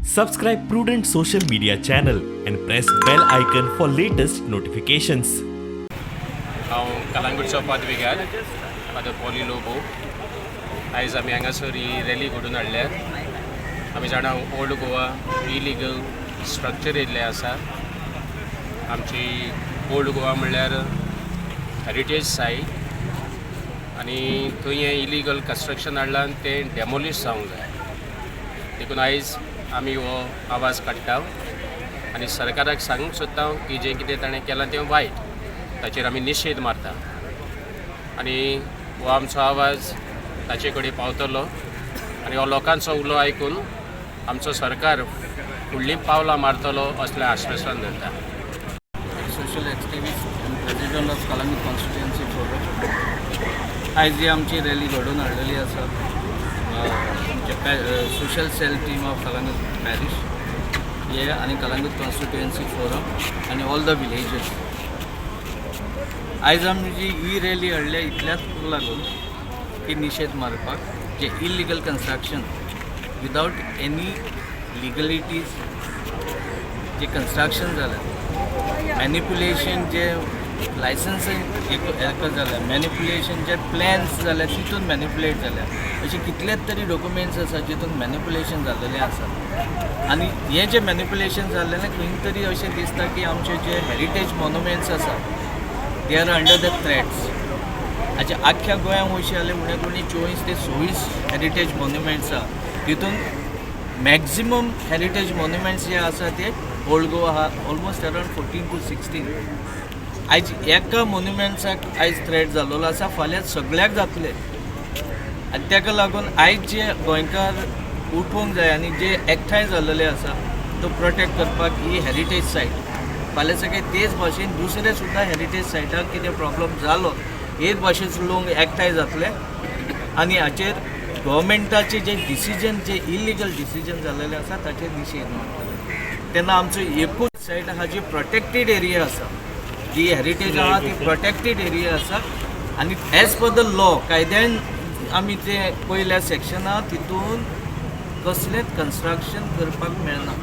Subscribe Prudent social media channel and press bell icon for latest notifications. हांव कलंगूटचो पदवीकार father poly Lobo आयज आमी हांगासर ही rally घडोवन हाडल्यात. आमी जाणा ओल्ड गोवा इलिगल स्ट्रक्चर येयल्ले आसा. आमची ओल्ड गोवा म्हणल्यार हेरिटेज सायट आनी थंय हें इलिगल कन्स्ट्रक्शन हाडलां आनी तें डेमोलिश जावंक जाय. देखून आयज आमी हो आवाज काडटा आनी सरकाराक सांगूंक सोदता की जें कितें ताणें केलां तें वायट, ताचेर आमी निशेध मारता आनी हो आमचो आवाज ताचे कडेन पावतलो आनी हो लोकांचो उलो आयकून आमचो सरकार फुडलीं पावलां मारतलो असलें आश्वासन दिता. Social activist and president of Calangute constituency forum आयज ही आमची रॅली घडोवन हाडलेली आसा. Social cell team of Calangute parish हे आनी कलंगूट कॉन्स्टिट्युएन्सी फोरम आनी ऑल द विलेजीस. आयज आमची ही रॅली हाडल्या इतल्याच लागून की निशेध मारपाक जे इलिगल कन्स्ट्रक्शन विदाउट एनी लिगलिटीज जे कन्स्ट्रक्शन जालें, मॅनिपुलेशन जे लायसन्सींग हेका जालें, मॅनिपुलेशन जे प्लॅन्स जाले तितून मॅनिपुलेट जाल्या, अशे कितलेच तरी डॉक्युमेंट्स आसा जितून मॅनिपुलेशन जाल्लेलें आसा. आनी हें जें मॅनिपुलेशन जाल्लें खंय तरी अशें दिसता की आमचे जे हेरिटेज मॉन्युमेंट्स आसा they are under the threats. हाचे आख्ख्या गोंयांत वयचे जाल्यार उणे कोणी 24 ते 26 हेरिटेज मॉन्युमेंट्स आसा. तितून मॅक्झिमम हेरिटेज मॉन्युमेंट्स जे आसा ते ओल्ड गोवा आहा, ऑलमोस्ट अरावंड 14 to 16. आयज एका मॉन्युमेंट्साक आयज थ्रेट जाल्लो आसा, फाल्यां सगळ्याक जातले. आनी ताका लागून आयज जे गोंयकार उठूंक जाय आनी जे एकठांय जाल्लेले आसा तो प्रोटेक्ट करपाक ही हेरिटेज सायट. फाल्यां सगळे तेच भाशेन दुसरे सुद्दां हेरिटेज सायटाक कितें प्रॉब्लम जालो हेच भाशेन लोक एकठांय जातले आनी हाचेर गव्हर्मेंटाचे जे डिसिजन जे इलिगल डिसिजन जाल्लेले आसा ताचेर निशेध मारतले. तेन्ना आमचो एकूच सायट आहा जी प्रोटेक्टेड एरिया आसा, जी हेरिटेज आहा ती प्रोटेक्टेड एरिया आसा आनी एज पर द लॉ कायद्यान आमी ते पयल्या सेक्शना तितून कसलेंच कन्स्ट्रक्शन करपाक मेळना.